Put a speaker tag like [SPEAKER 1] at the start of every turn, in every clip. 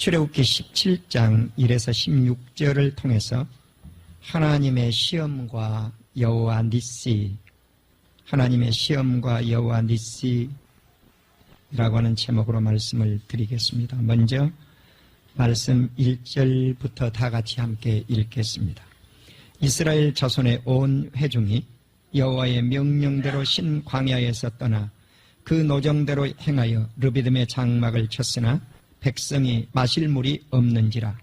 [SPEAKER 1] 출애굽기 17장 1에서 16절을 통해서 하나님의 시험과 여호와 니시, 하나님의 시험과 여호와 니시라고 하는 제목으로 말씀을 드리겠습니다. 먼저 말씀 1절부터 다 같이 함께 읽겠습니다. 이스라엘 자손의 온 회중이 여호와의 명령대로 신 광야에서 떠나 그 노정대로 행하여 르비딤의 장막을 쳤으나 백성이 마실 물이 없는지라.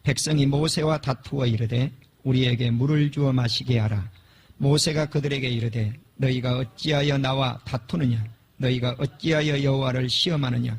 [SPEAKER 1] 백성이 모세와 다투어 이르되 우리에게 물을 주어 마시게 하라. 모세가 그들에게 이르되 너희가 어찌하여 나와 다투느냐? 너희가 어찌하여 여호와를 시험하느냐?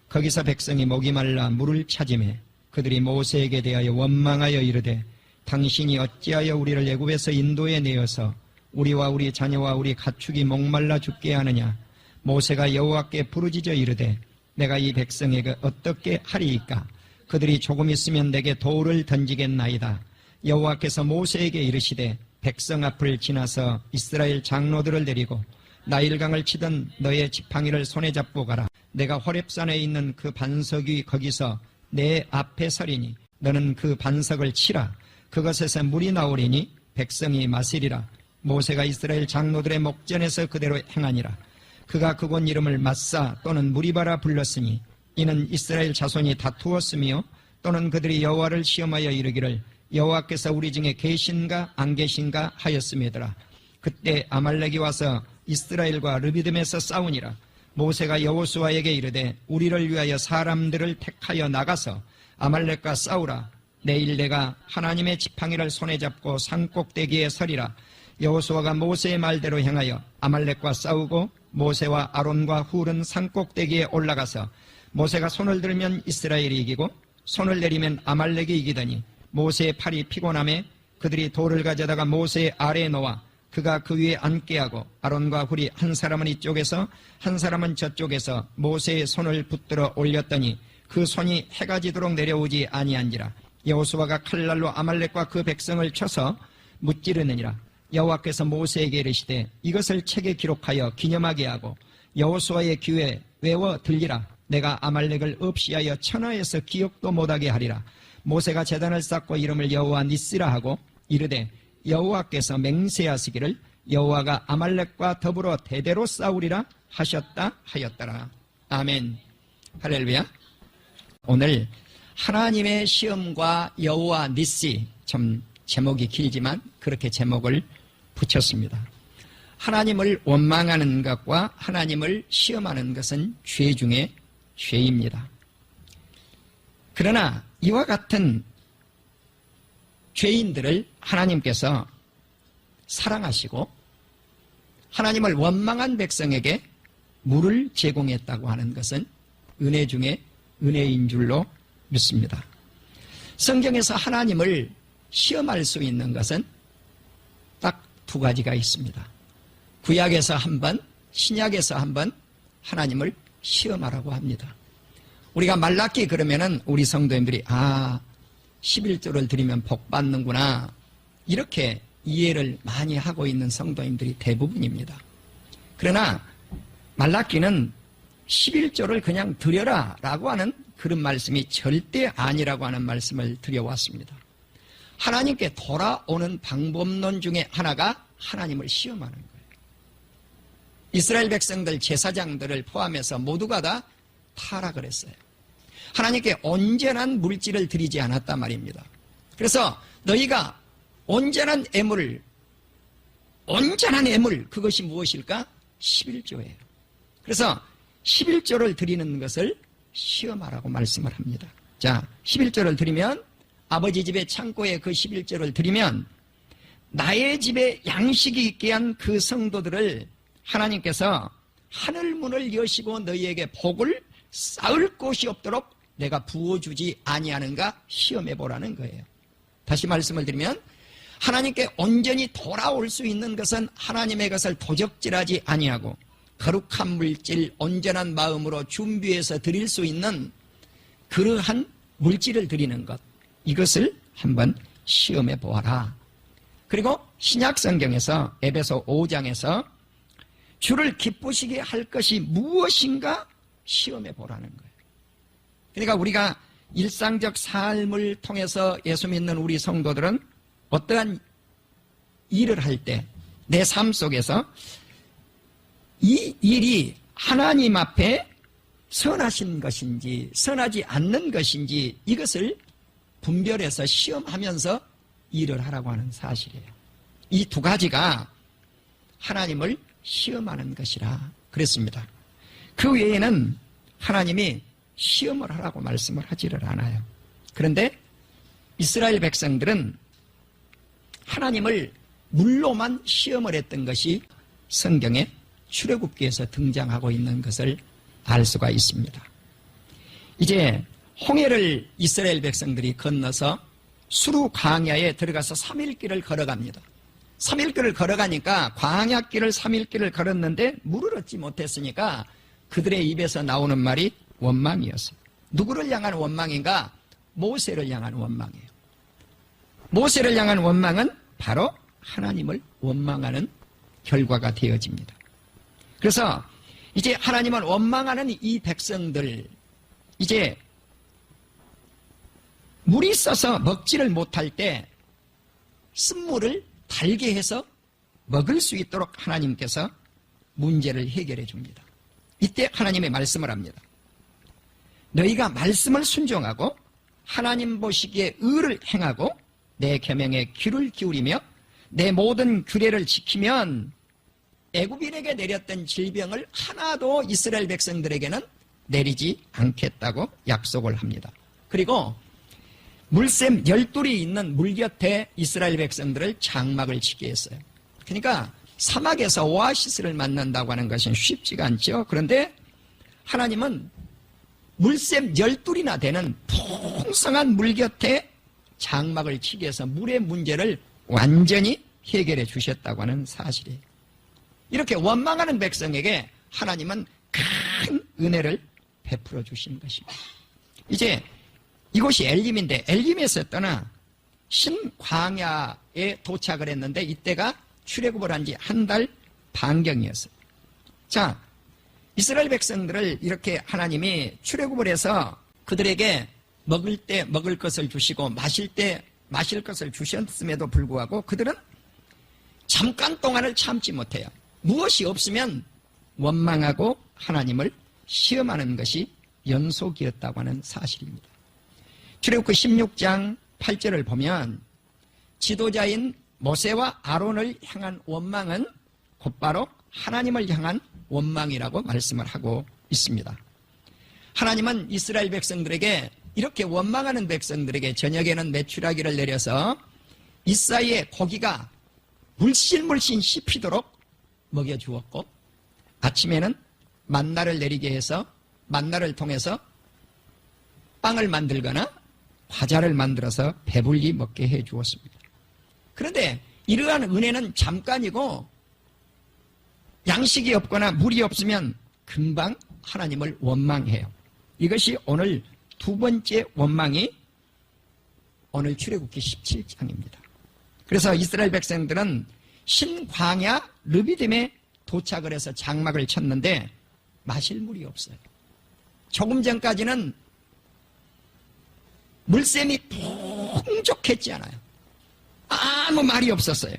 [SPEAKER 1] 거기서 백성이 목이 말라 물을 찾으매 그들이 모세에게 대하여 원망하여 이르되 당신이 어찌하여 우리를 애굽에서 인도해 내어서 우리와 우리 자녀와 우리 가축이 목말라 죽게 하느냐? 모세가 여호와께 부르짖어 이르되 내가 이 백성에게 어떻게 하리이까? 그들이 조금 있으면 내게 돌을 던지겠나이다. 여호와께서 모세에게 이르시되 백성 앞을 지나서 이스라엘 장로들을 데리고 나일강을 치던 너의 지팡이를 손에 잡고 가라. 내가 호렙산에 있는 그 반석이 거기서 내 앞에 서리니 너는 그 반석을 치라. 그것에서 물이 나오리니 백성이 마시리라. 모세가 이스라엘 장로들의 목전에서 그대로 행하니라. 그가 그곳 이름을 마사 또는 무리바라 불렀으니 이는 이스라엘 자손이 다투었으며 또는 그들이 여호와를 시험하여 이르기를 여호와께서 우리 중에 계신가 안 계신가 하였음이더라. 그때 아말렉이 와서 이스라엘과 르비딤에서 싸우니라. 모세가 여호수아에게 이르되 우리를 위하여 사람들을 택하여 나가서 아말렉과 싸우라. 내일 내가 하나님의 지팡이를 손에 잡고 산꼭대기에 서리라. 여호수아가 모세의 말대로 행하여 아말렉과 싸우고 모세와 아론과 훌은 산꼭대기에 올라가서 모세가 손을 들면 이스라엘이 이기고 손을 내리면 아말렉이 이기더니 모세의 팔이 피곤함에 그들이 돌을 가져다가 모세의 아래에 놓아 그가 그 위에 앉게 하고 아론과 훌이 한 사람은 이쪽에서 한 사람은 저쪽에서 모세의 손을 붙들어 올렸더니 그 손이 해가 지도록 내려오지 아니한지라. 여호수아가 칼날로 아말렉과 그 백성을 쳐서 무찌르느니라. 여호와께서 모세에게 이르시되 이것을 책에 기록하여 기념하게 하고 여호수아의 귀에 외워 들리라. 내가 아말렉을 없이하여 천하에서 기억도 못하게 하리라. 모세가 제단을 쌓고 이름을 여호와 니시라 하고 이르되 여호와께서 맹세하시기를 여호와가 아말렉과 더불어 대대로 싸우리라 하셨다 하였더라. 아멘. 할렐루야. 오늘 하나님의 시험과 여호와 니시, 참 제목이 길지만 그렇게 제목을 붙였습니다. 하나님을 원망하는 것과 하나님을 시험하는 것은 죄 중에 죄입니다. 그러나 이와 같은 죄인들을 하나님께서 사랑하시고 하나님을 원망한 백성에게 물을 제공했다고 하는 것은 은혜 중에 은혜인 줄로 믿습니다. 성경에서 하나님을 시험할 수 있는 것은 딱 두 가지가 있습니다. 구약에서 한 번, 신약에서 한 번 하나님을 시험하라고 합니다. 우리가 말라기 그러면은 우리 성도님들이 11조를 드리면 복 받는구나 이렇게 이해를 많이 하고 있는 성도님들이 대부분입니다. 그러나 말라기는 11조를 그냥 드려라 라고 하는 그런 말씀이 절대 아니라고 하는 말씀을 드려왔습니다. 하나님께 돌아오는 방법론 중에 하나가 하나님을 시험하는 거예요. 이스라엘 백성들 제사장들을 포함해서 모두가 다 타락을 했어요. 하나님께 온전한 물질을 드리지 않았단 말입니다. 그래서 너희가 온전한 애물 그것이 무엇일까? 11조예요. 그래서 11조를 드리는 것을 시험하라고 말씀을 합니다. 자, 11조를 드리면 아버지 집의 창고에 그 11조를 드리면 나의 집에 양식이 있게 한 그 성도들을 하나님께서 하늘문을 여시고 너희에게 복을 쌓을 곳이 없도록 내가 부어주지 아니하는가 시험해 보라는 거예요. 다시 말씀을 드리면 하나님께 온전히 돌아올 수 있는 것은 하나님의 것을 도적질하지 아니하고 거룩한 물질, 온전한 마음으로 준비해서 드릴 수 있는 그러한 물질을 드리는 것, 이것을 한번 시험해 보아라. 그리고 신약 성경에서 에베소 5장에서 주를 기쁘시게 할 것이 무엇인가 시험해 보라는 거예요. 그러니까 우리가 일상적 삶을 통해서 예수 믿는 우리 성도들은 어떠한 일을 할 때 내 삶 속에서 이 일이 하나님 앞에 선하신 것인지 선하지 않는 것인지 이것을 분별해서 시험하면서 일을 하라고 하는 사실이에요. 이 두 가지가 하나님을 시험하는 것이라 그랬습니다. 그 외에는 하나님이 시험을 하라고 말씀을 하지를 않아요. 그런데 이스라엘 백성들은 하나님을 물로만 시험을 했던 것이 성경에 출애굽기에서 등장하고 있는 것을 알 수가 있습니다. 이제 홍해를 이스라엘 백성들이 건너서 수루 광야에 들어가서 3일길을 걸어갑니다. 3일길을 걸어가니까 광야길을 3일길을 걸었는데 물을 얻지 못했으니까 그들의 입에서 나오는 말이 원망이었어요. 누구를 향한 원망인가? 모세를 향한 원망이에요. 모세를 향한 원망은 바로 하나님을 원망하는 결과가 되어집니다. 그래서 이제 하나님을 원망하는 이 백성들, 이제 물이 써서 먹지를 못할 때 쓴물을 달게 해서 먹을 수 있도록 하나님께서 문제를 해결해 줍니다. 이때 하나님의 말씀을 합니다. 너희가 말씀을 순종하고 하나님 보시기에 의를 행하고 내 계명에 귀를 기울이며 내 모든 규례를 지키면 애굽인에게 내렸던 질병을 하나도 이스라엘 백성들에게는 내리지 않겠다고 약속을 합니다. 그리고 물샘 12이 있는 물 곁에 이스라엘 백성들을 장막을 치게 했어요. 그러니까 사막에서 오아시스를 만난다고 하는 것은 쉽지가 않죠. 그런데 하나님은 물샘 12이나 되는 풍성한 물 곁에 장막을 치게 해서 물의 문제를 완전히 해결해 주셨다고 하는 사실이에요. 이렇게 원망하는 백성에게 하나님은 큰 은혜를 베풀어 주신 것입니다. 이제 이곳이 엘림인데 엘림에서 떠나 신광야에 도착을 했는데 이때가 출애굽을 한 지 한 달 반경이었어요. 자, 이스라엘 백성들을 이렇게 하나님이 출애굽을 해서 그들에게 먹을 때 먹을 것을 주시고 마실 때 마실 것을 주셨음에도 불구하고 그들은 잠깐 동안을 참지 못해요. 무엇이 없으면 원망하고 하나님을 시험하는 것이 연속이었다고 하는 사실입니다. 출애굽기 16장 8절을 보면 지도자인 모세와 아론을 향한 원망은 곧바로 하나님을 향한 원망이라고 말씀을 하고 있습니다. 하나님은 이스라엘 백성들에게 이렇게 원망하는 백성들에게 저녁에는 메추라기를 내려서 이 사이에 고기가 물씬 씹히도록 먹여주었고 아침에는 만나를 내리게 해서 만나를 통해서 빵을 만들거나 과자를 만들어서 배불리 먹게 해주었습니다. 그런데 이러한 은혜는 잠깐이고 양식이 없거나 물이 없으면 금방 하나님을 원망해요. 이것이 오늘 두 번째 원망이 오늘 출애굽기 17장입니다. 그래서 이스라엘 백성들은 신광야 르비딤에 도착을 해서 장막을 쳤는데 마실 물이 없어요. 조금 전까지는 물샘이 풍족했지 않아요. 아무 말이 없었어요.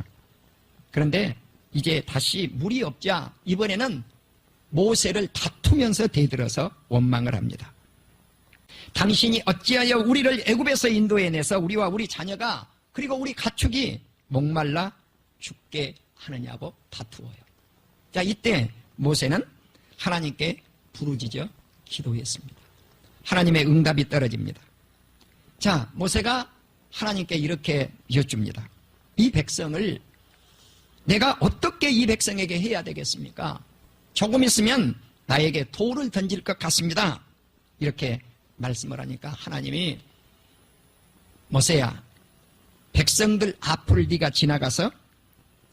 [SPEAKER 1] 그런데 이제 다시 물이 없자 이번에는 모세를 다투면서 대들어서 원망을 합니다. 당신이 어찌하여 우리를 애굽에서 인도해내서 우리와 우리 자녀가 그리고 우리 가축이 목말라 죽게 하느냐고 다투어요. 자, 이때 모세는 하나님께 부르짖어 기도했습니다. 하나님의 응답이 떨어집니다. 자, 모세가 하나님께 이렇게 여쭙니다. 이 백성을 내가 어떻게 이 백성에게 해야 되겠습니까? 조금 있으면 나에게 돌을 던질 것 같습니다. 이렇게 말씀을 하니까 하나님이 모세야, 백성들 앞을 네가 지나가서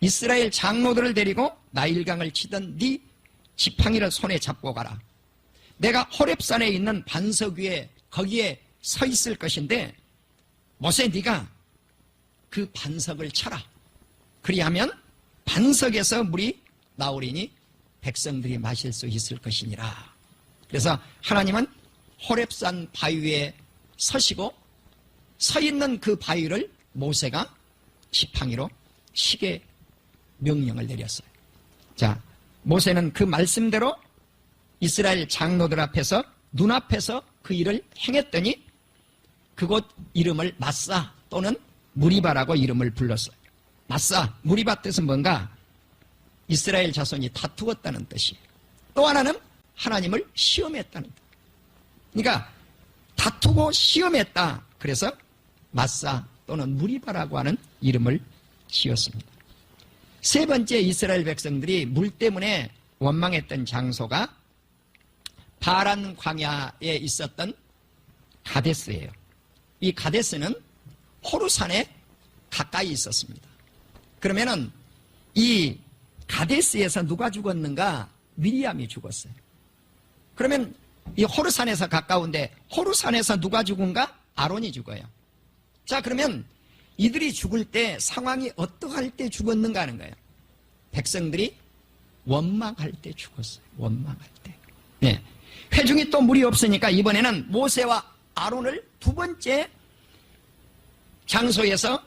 [SPEAKER 1] 이스라엘 장로들을 데리고 나일강을 치던 네 지팡이를 손에 잡고 가라. 내가 호렙산에 있는 반석 위에 거기에 서 있을 것인데 모세 네가 그 반석을 쳐라. 그리하면 반석에서 물이 나오리니 백성들이 마실 수 있을 것이니라. 그래서 하나님은 호렙산 바위에 서시고 서 있는 그 바위를 모세가 지팡이로 치게 명령을 내렸어요. 자, 모세는 그 말씀대로 이스라엘 장로들 앞에서 눈앞에서 그 일을 행했더니 그곳 이름을 마사 또는 무리바라고 이름을 불렀어요. 마사, 무리바 뜻은 뭔가? 이스라엘 자손이 다투었다는 뜻이에요. 또 하나는 하나님을 시험했다는 뜻. 그러니까 다투고 시험했다. 그래서 마사 또는 무리바라고 하는 이름을 지었습니다. 세 번째, 이스라엘 백성들이 물 때문에 원망했던 장소가 바란 광야에 있었던 가데스예요. 이 가데스는 호르산에 가까이 있었습니다. 그러면은 이 가데스에서 누가 죽었는가? 미리암이 죽었어요. 그러면 이 호르산에서 가까운데 호르산에서 누가 죽은가? 아론이 죽어요. 자, 그러면 이들이 죽을 때 상황이 어떠할 때 죽었는가 하는 거예요. 백성들이 원망할 때 죽었어요. 원망할 때. 네. 회중이 또 물이 없으니까 이번에는 모세와 아론을 두 번째 장소에서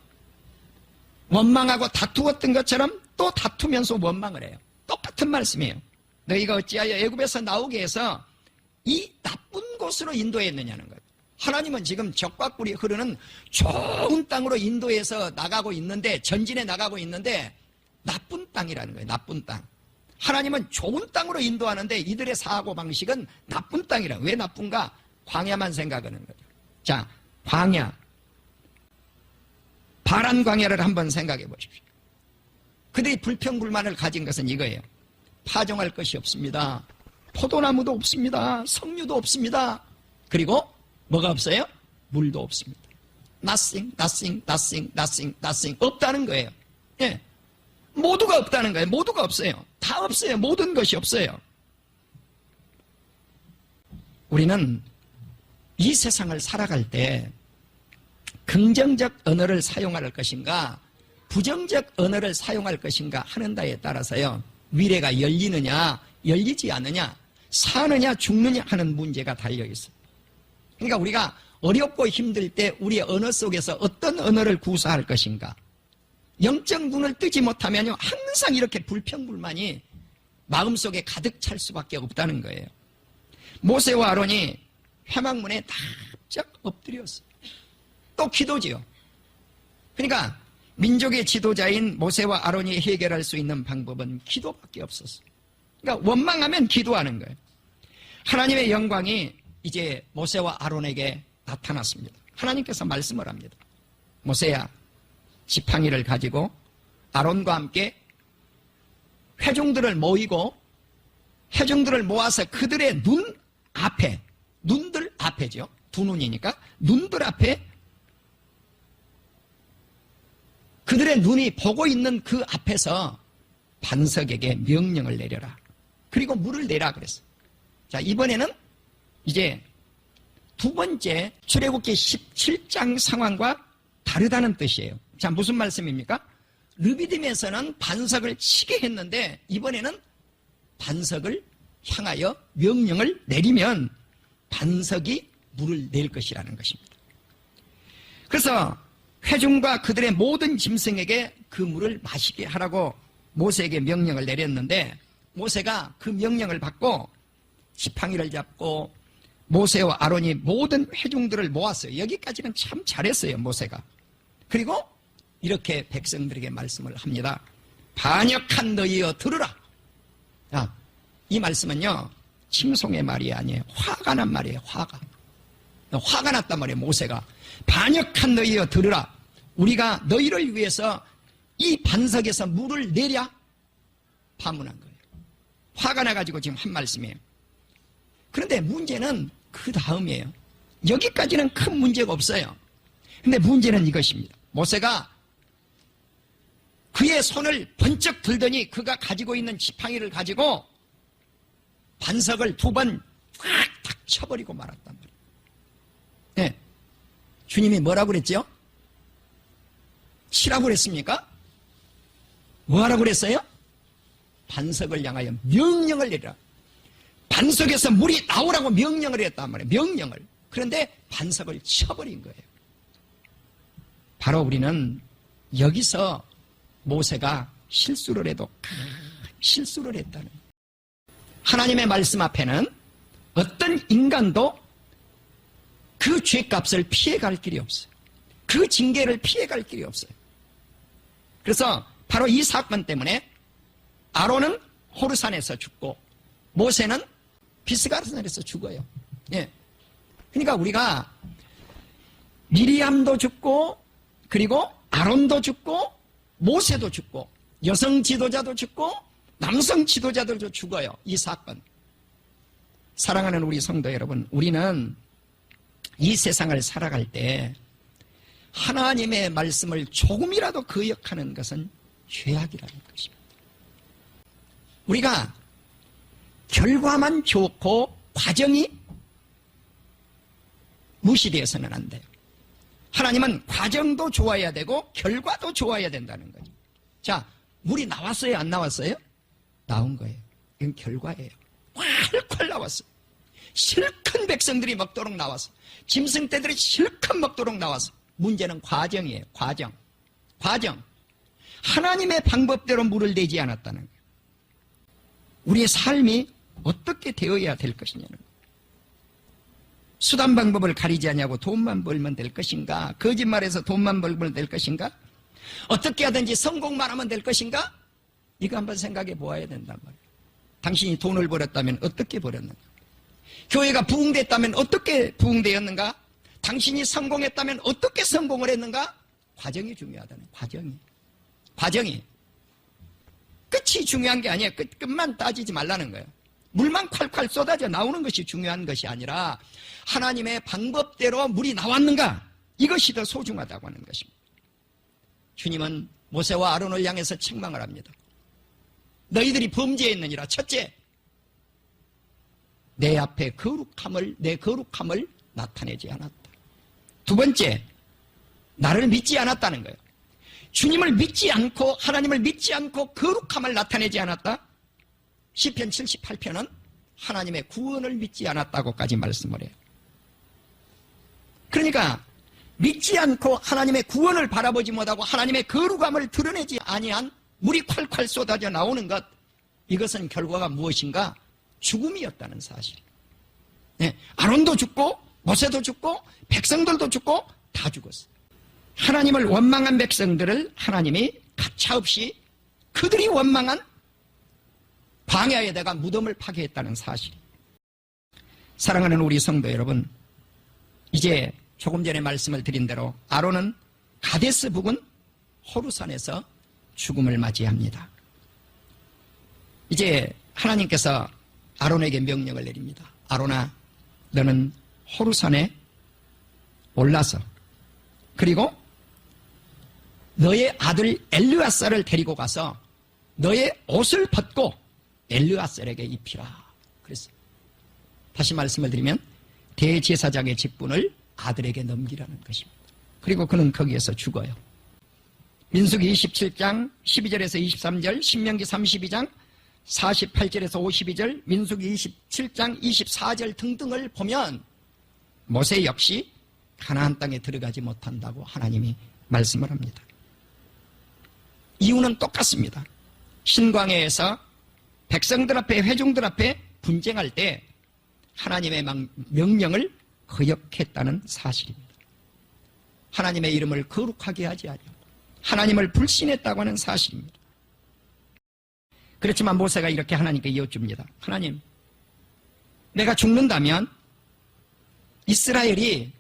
[SPEAKER 1] 원망하고 다투었던 것처럼 또 다투면서 원망을 해요. 똑같은 말씀이에요. 너희가 어찌하여 애굽에서 나오게 해서 이 나쁜 곳으로 인도했느냐는 거예요. 하나님은 지금 적과 꿀이 흐르는 좋은 땅으로 인도해서 나가고 있는데, 전진해 나가고 있는데 나쁜 땅이라는 거예요. 나쁜 땅. 하나님은 좋은 땅으로 인도하는데 이들의 사고방식은 나쁜 땅이라. 왜 나쁜가? 광야만 생각하는 거죠. 자, 광야. 바란 광야를 한번 생각해 보십시오. 그들이 불평불만을 가진 것은 이거예요. 파종할 것이 없습니다. 포도나무도 없습니다. 석류도 없습니다. 그리고 뭐가 없어요? 물도 없습니다. Nothing, nothing, nothing, nothing, nothing. 없다는 거예요. 예. 모두가 없다는 거예요. 모두가 없어요. 다 없어요. 모든 것이 없어요. 우리는 이 세상을 살아갈 때 긍정적 언어를 사용할 것인가, 부정적 언어를 사용할 것인가 하는 바에 따라서요, 미래가 열리느냐, 열리지 않느냐, 사느냐, 죽느냐 하는 문제가 달려있어요. 그러니까 우리가 어렵고 힘들 때 우리의 언어 속에서 어떤 언어를 구사할 것인가, 영적 눈을 뜨지 못하면요, 항상 이렇게 불평불만이 마음속에 가득 찰 수밖에 없다는 거예요. 모세와 아론이 회막문에 납작 엎드렸어요. 또 기도지요. 그러니까 민족의 지도자인 모세와 아론이 해결할 수 있는 방법은 기도밖에 없었어요. 그러니까 원망하면 기도하는 거예요. 하나님의 영광이 이제 모세와 아론에게 나타났습니다. 하나님께서 말씀을 합니다. 모세야, 지팡이를 가지고 아론과 함께 회중들을 모이고 회중들을 모아서 그들의 눈 앞에, 눈들 앞에죠. 두 눈이니까 눈들 앞에 그들의 눈이 보고 있는 그 앞에서 반석에게 명령을 내려라. 그리고 물을 내라 그랬어요. 자, 이번에는 이제 두 번째 출애굽기 17장 상황과 다르다는 뜻이에요. 자, 무슨 말씀입니까? 르비딤에서는 반석을 치게 했는데 이번에는 반석을 향하여 명령을 내리면 반석이 물을 낼 것이라는 것입니다. 그래서 회중과 그들의 모든 짐승에게 그 물을 마시게 하라고 모세에게 명령을 내렸는데, 모세가 그 명령을 받고 지팡이를 잡고 모세와 아론이 모든 회중들을 모았어요. 여기까지는 참 잘했어요, 모세가. 그리고 이렇게 백성들에게 말씀을 합니다. 반역한 너희여 들으라. 자, 이 말씀은요, 칭송의 말이 아니에요. 화가 난 말이에요. 화가 났단 말이에요, 모세가. 반역한 너희여 들으라. 우리가 너희를 위해서 이 반석에서 물을 내랴 파문한 거예요. 화가 나가지고 지금 한 말씀이에요. 그런데 문제는 그 다음이에요. 여기까지는 큰 문제가 없어요. 근데 문제는 이것입니다. 모세가 그의 손을 번쩍 들더니 그가 가지고 있는 지팡이를 가지고 반석을 두 번 탁 쳐버리고 말았단 말이에요. 네. 주님이 뭐라고 그랬죠? 치라고 그랬습니까? 뭐하라고 그랬어요? 반석을 향하여 명령을 내리라. 반석에서 물이 나오라고 명령을 했단 말이에요. 명령을. 그런데 반석을 쳐버린 거예요. 바로 우리는 여기서 모세가 실수를 해도 실수를 했다는 거예요. 하나님의 말씀 앞에는 어떤 인간도 그 죄값을 피해갈 길이 없어요. 그 징계를 피해갈 길이 없어요. 그래서 바로 이 사건 때문에 아론은 호르산에서 죽고 모세는 비스가산에서 죽어요. 예. 그러니까 우리가 미리암도 죽고 그리고 아론도 죽고 모세도 죽고 여성 지도자도 죽고 남성 지도자들도 죽어요. 이 사건. 사랑하는 우리 성도 여러분, 우리는 이 세상을 살아갈 때 하나님의 말씀을 조금이라도 거역하는 것은 죄악이라는 것입니다. 우리가 결과만 좋고 과정이 무시되어서는 안 돼요. 하나님은 과정도 좋아야 되고 결과도 좋아야 된다는 거죠. 자, 물이 나왔어요? 안 나왔어요? 나온 거예요. 이건 결과예요. 콸콸 나왔어요. 실컷 백성들이 먹도록 나왔어. 짐승떼들이 실컷 먹도록 나왔어. 문제는 과정이에요. 과정. 하나님의 방법대로 물을 내지 않았다는 거예요. 우리의 삶이 어떻게 되어야 될 것이냐는 거예요. 수단 방법을 가리지 않냐고 돈만 벌면 될 것인가? 거짓말해서 돈만 벌면 될 것인가? 어떻게 하든지 성공만 하면 될 것인가? 이거 한번 생각해 보아야 된단 말이에요. 당신이 돈을 벌었다면 어떻게 벌었는가? 교회가 부흥됐다면 어떻게 부흥되었는가? 당신이 성공했다면 어떻게 성공을 했는가? 과정이 중요하다는 과정이. 끝이 중요한 게 아니에요. 끝만 따지지 말라는 거예요. 물만 콸콸 쏟아져 나오는 것이 중요한 것이 아니라 하나님의 방법대로 물이 나왔는가? 이것이 더 소중하다고 하는 것입니다. 주님은 모세와 아론을 향해서 책망을 합니다. 너희들이 범죄했느니라. 첫째, 내 앞에 내 거룩함을 나타내지 않았다. 두 번째, 나를 믿지 않았다는 거예요. 주님을 믿지 않고 하나님을 믿지 않고 거룩함을 나타내지 않았다. 시편 78편은 하나님의 구원을 믿지 않았다고까지 말씀을 해요. 그러니까 믿지 않고 하나님의 구원을 바라보지 못하고 하나님의 거룩함을 드러내지 아니한 물이 콸콸 쏟아져 나오는 것, 이것은 결과가 무엇인가? 죽음이었다는 사실. 네, 아론도 죽고 모세도 죽고 백성들도 죽고 다 죽었어요. 하나님을 원망한 백성들을 하나님이 가차없이 그들이 원망한 광야에다가 무덤을 파괴했다는 사실. 사랑하는 우리 성도 여러분, 이제 조금 전에 말씀을 드린 대로 아론은 가데스 부근 호르산에서 죽음을 맞이합니다. 이제 하나님께서 아론에게 명령을 내립니다. 아론아, 너는 호르산에 올라서 그리고 너의 아들 엘르아살을 데리고 가서 너의 옷을 벗고 엘르아살에게 입히라. 그랬어요. 다시 말씀을 드리면 대제사장의 직분을 아들에게 넘기라는 것입니다. 그리고 그는 거기에서 죽어요. 민수기 27장 12절에서 23절, 신명기 32장 48절에서 52절, 민수기 27장 24절 등등을 보면 모세 역시 가나안 땅에 들어가지 못한다고 하나님이 말씀을 합니다. 이유는 똑같습니다. 신광야에서 백성들 앞에, 회중들 앞에 분쟁할 때 하나님의 명령을 거역했다는 사실입니다. 하나님의 이름을 거룩하게 하지 않으려고 하나님을 불신했다고 하는 사실입니다. 그렇지만 모세가 이렇게 하나님께 여쭙니다. 하나님, 내가 죽는다면 이스라엘이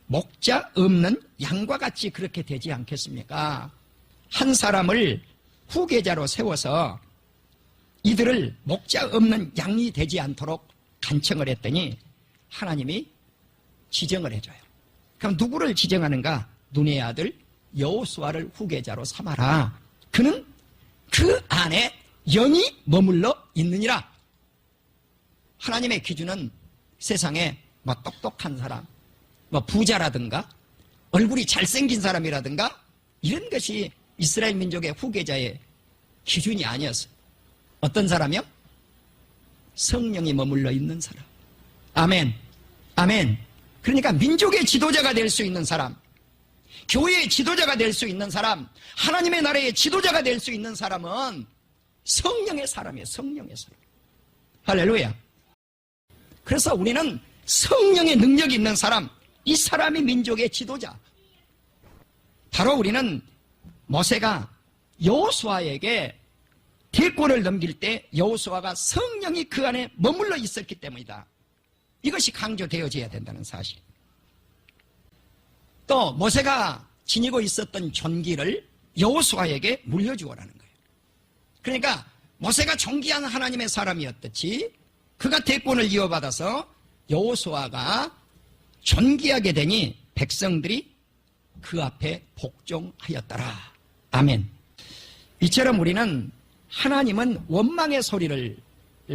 [SPEAKER 1] 목자 없는 양과 같이 그렇게 되지 않겠습니까? 한 사람을 후계자로 세워서 이들을 목자 없는 양이 되지 않도록 간청을 했더니 하나님이 지정을 해줘요. 그럼 누구를 지정하는가? 눈의 아들 여호수아를 후계자로 삼아라. 그는 그 안에 영이 머물러 있느니라. 하나님의 기준은 세상에 뭐 똑똑한 사람, 뭐 부자라든가 얼굴이 잘생긴 사람이라든가 이런 것이 이스라엘 민족의 후계자의 기준이 아니었어요. 어떤 사람이요? 성령이 머물러 있는 사람. 아멘. 아멘. 그러니까 민족의 지도자가 될 수 있는 사람, 교회의 지도자가 될 수 있는 사람, 하나님의 나라의 지도자가 될 수 있는 사람은 성령의 사람이에요. 성령의 사람. 할렐루야. 그래서 우리는 성령의 능력이 있는 사람, 이 사람이 민족의 지도자. 바로 우리는 모세가 여호수아에게 대권을 넘길 때 여호수아가 성령이 그 안에 머물러 있었기 때문이다. 이것이 강조되어져야 된다는 사실. 또 모세가 지니고 있었던 존귀를 여호수아에게 물려주어라는 거예요. 그러니까 모세가 존귀한 하나님의 사람이었듯이 그가 대권을 이어받아서 여호수아가 존귀하게 되니 백성들이 그 앞에 복종하였더라. 아멘. 이처럼 우리는 하나님은 원망의 소리를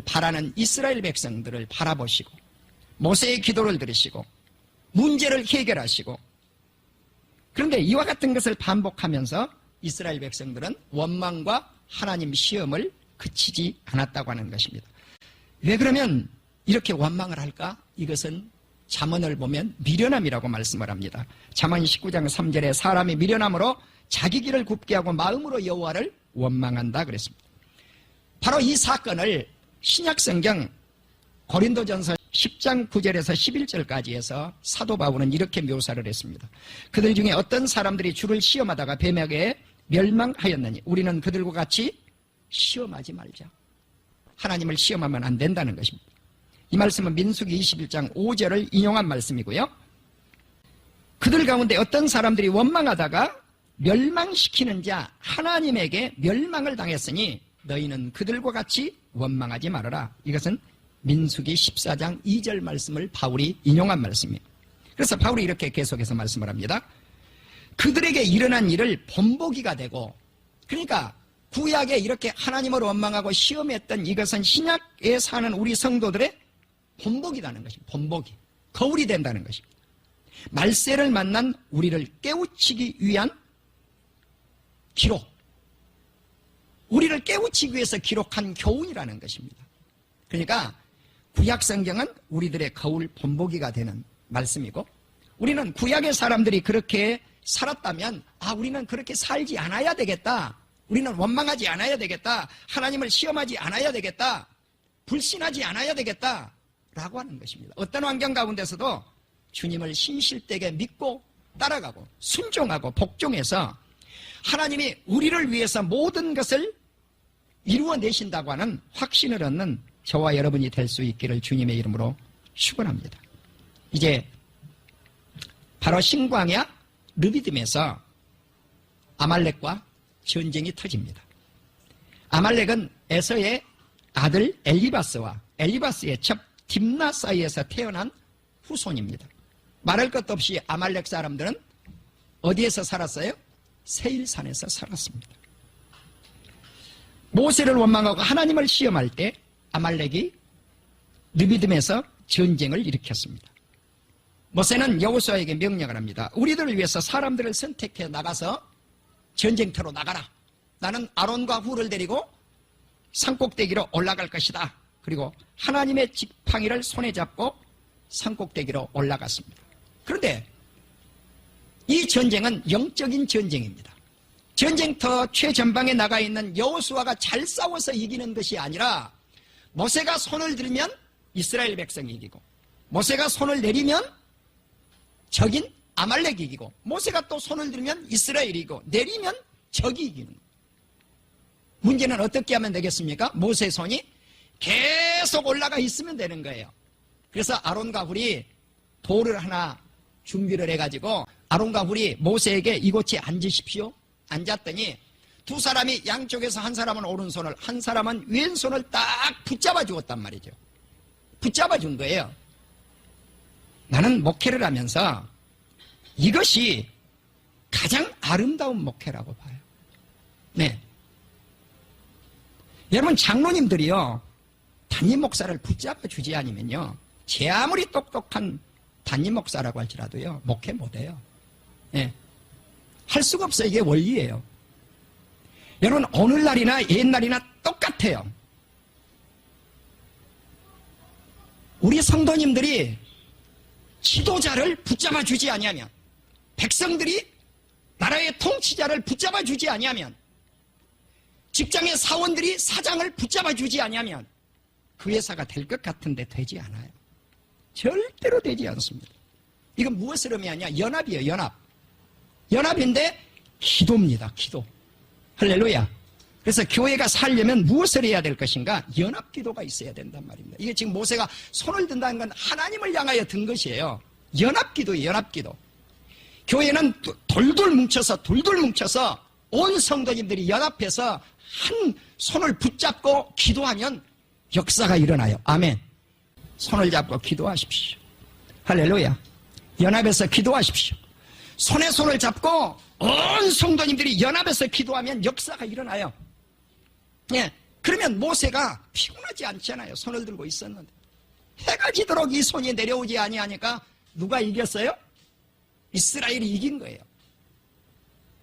[SPEAKER 1] 바라는 이스라엘 백성들을 바라보시고 모세의 기도를 들으시고 문제를 해결하시고, 그런데 이와 같은 것을 반복하면서 이스라엘 백성들은 원망과 하나님 시험을 그치지 않았다고 하는 것입니다. 왜 그러면 이렇게 원망을 할까? 이것은 잠언을 보면 미련함이라고 말씀을 합니다. 잠언 19장 3절에 사람이 미련함으로 자기 길을 굽게 하고 마음으로 여호와를 원망한다 그랬습니다. 바로 이 사건을 신약성경 고린도전서 10장 9절에서 11절까지 해서 사도 바울은 이렇게 묘사를 했습니다. 그들 중에 어떤 사람들이 주를 시험하다가 뱀에게 멸망하였느니 우리는 그들과 같이 시험하지 말자. 하나님을 시험하면 안 된다는 것입니다. 이 말씀은 민수기 21장 5절을 인용한 말씀이고요. 그들 가운데 어떤 사람들이 원망하다가 멸망시키는 자 하나님에게 멸망을 당했으니 너희는 그들과 같이 원망하지 말아라. 이것은 민수기 14장 2절 말씀을 바울이 인용한 말씀이에요. 그래서 바울이 이렇게 계속해서 말씀을 합니다. 그들에게 일어난 일을 본보기가 되고, 그러니까 구약에 이렇게 하나님을 원망하고 시험했던 이것은 신약에 사는 우리 성도들의 본보기라는 것입니다. 본보기. 거울이 된다는 것입니다. 말세를 만난 우리를 깨우치기 위한 기록. 우리를 깨우치기 위해서 기록한 교훈이라는 것입니다. 그러니까 구약 성경은 우리들의 거울 본보기가 되는 말씀이고, 우리는 구약의 사람들이 그렇게 살았다면 우리는 그렇게 살지 않아야 되겠다. 우리는 원망하지 않아야 되겠다. 하나님을 시험하지 않아야 되겠다. 불신하지 않아야 되겠다. 라고 하는 것입니다. 어떤 환경 가운데서도 주님을 신실되게 믿고 따라가고 순종하고 복종해서 하나님이 우리를 위해서 모든 것을 이루어내신다고 하는 확신을 얻는 저와 여러분이 될 수 있기를 주님의 이름으로 축원합니다. 이제 바로 신광야 르비딤에서 아말렉과 전쟁이 터집니다. 아말렉은 에서의 아들 엘리바스와 엘리바스의 첩 딥나 사이에서 태어난 후손입니다. 말할 것도 없이 아말렉 사람들은 어디에서 살았어요? 세일산에서 살았습니다. 모세를 원망하고 하나님을 시험할 때 아말렉이 르비딤에서 전쟁을 일으켰습니다. 모세는 여호수아에게 명령을 합니다. 우리들을 위해서 사람들을 선택해 나가서 전쟁터로 나가라. 나는 아론과 훌을 데리고 산꼭대기로 올라갈 것이다. 그리고 하나님의 지팡이를 손에 잡고 산꼭대기로 올라갔습니다. 그런데 이 전쟁은 영적인 전쟁입니다. 전쟁터 최전방에 나가 있는 여호수아가 잘 싸워서 이기는 것이 아니라 모세가 손을 들면 이스라엘 백성이 이기고, 모세가 손을 내리면 적인 아말렉이 이기고, 모세가 또 손을 들면 이스라엘이 이기고, 내리면 적이 이기는 거예요. 문제는 어떻게 하면 되겠습니까? 모세의 손이 계속 올라가 있으면 되는 거예요. 그래서 아론과 훌이 돌을 하나 준비를 해가지고 아론과 훌이 모세에게 이곳에 앉으십시오. 앉았더니 두 사람이 양쪽에서 한 사람은 오른손을, 한 사람은 왼손을 딱 붙잡아 주었단 말이죠. 붙잡아 준 거예요. 나는 목회를 하면서 이것이 가장 아름다운 목회라고 봐요. 네. 여러분, 장로님들이요, 담임 목사를 붙잡아 주지 않으면요, 제 아무리 똑똑한 담임 목사라고 할지라도요, 목회 못해요. 네. 할 수가 없어요. 이게 원리예요. 여러분, 오늘날이나 옛날이나 똑같아요. 우리 성도님들이 지도자를 붙잡아 주지 아니하면, 백성들이 나라의 통치자를 붙잡아 주지 아니하면, 직장의 사원들이 사장을 붙잡아 주지 아니하면 그 회사가 될 것 같은데 되지 않아요. 절대로 되지 않습니다. 이건 무엇을 의미하냐? 연합이에요. 연합. 연합인데 기도입니다. 기도. 할렐루야. 그래서 교회가 살려면 무엇을 해야 될 것인가? 연합 기도가 있어야 된단 말입니다. 이게 지금 모세가 손을 든다는 건 하나님을 향하여 든 것이에요. 연합 기도예요. 연합 기도. 교회는 돌돌 뭉쳐서 온 성도님들이 연합해서 한 손을 붙잡고 기도하면 역사가 일어나요. 아멘. 손을 잡고 기도하십시오. 할렐루야. 연합해서 기도하십시오. 손에 손을 잡고 온 성도님들이 연합해서 기도하면 역사가 일어나요. 예. 그러면 모세가 피곤하지 않잖아요. 손을 들고 있었는데. 해가 지도록 이 손이 내려오지 아니하니까 누가 이겼어요? 이스라엘이 이긴 거예요.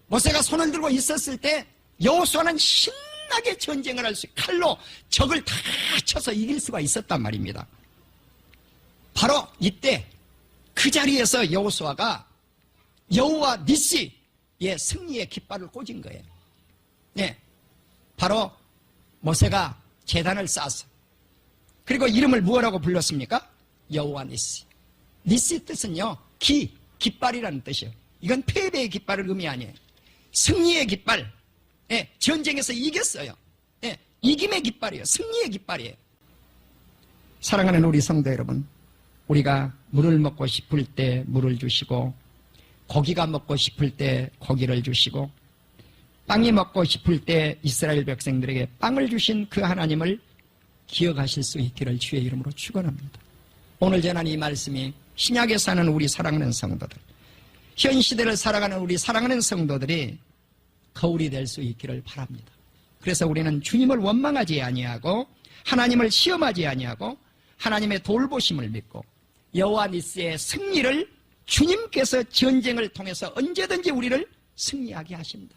[SPEAKER 1] 모세가 손을 들고 있었을 때 여호수아는 신나게 전쟁을 할 수, 칼로 적을 다 쳐서 이길 수가 있었단 말입니다. 바로 이때 그 자리에서 여호수아가 여호와 니시의 승리의 깃발을 꽂은 거예요. 네, 바로 모세가 제단을 쌓았어. 그리고 이름을 무엇라고 불렀습니까? 여호와 니시. 니시 뜻은요, 깃발이라는 뜻이에요. 이건 패배의 깃발을 의미 아니에요. 승리의 깃발. 예, 전쟁에서 이겼어요. 예, 이김의 깃발이에요. 승리의 깃발이에요. 사랑하는 우리 성도 여러분, 우리가 물을 먹고 싶을 때 물을 주시고, 고기가 먹고 싶을 때 고기를 주시고, 빵이 먹고 싶을 때 이스라엘 백성들에게 빵을 주신 그 하나님을 기억하실 수 있기를 주의 이름으로 축원합니다. 오늘 전한 이 말씀이 신약에 사는 우리 사랑하는 성도들, 현 시대를 살아가는 우리 사랑하는 성도들이 거울이 될 수 있기를 바랍니다. 그래서 우리는 주님을 원망하지 아니하고 하나님을 시험하지 아니하고 하나님의 돌보심을 믿고 여호와 니스의 승리를 주님께서 전쟁을 통해서 언제든지 우리를 승리하게 하신다.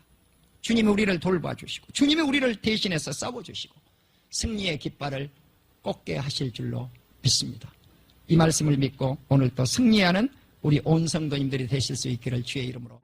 [SPEAKER 1] 주님이 우리를 돌봐주시고 주님이 우리를 대신해서 싸워주시고 승리의 깃발을 꽂게 하실 줄로 믿습니다. 이 말씀을 믿고 오늘 또 승리하는 우리 온 성도님들이 되실 수 있기를 주의 이름으로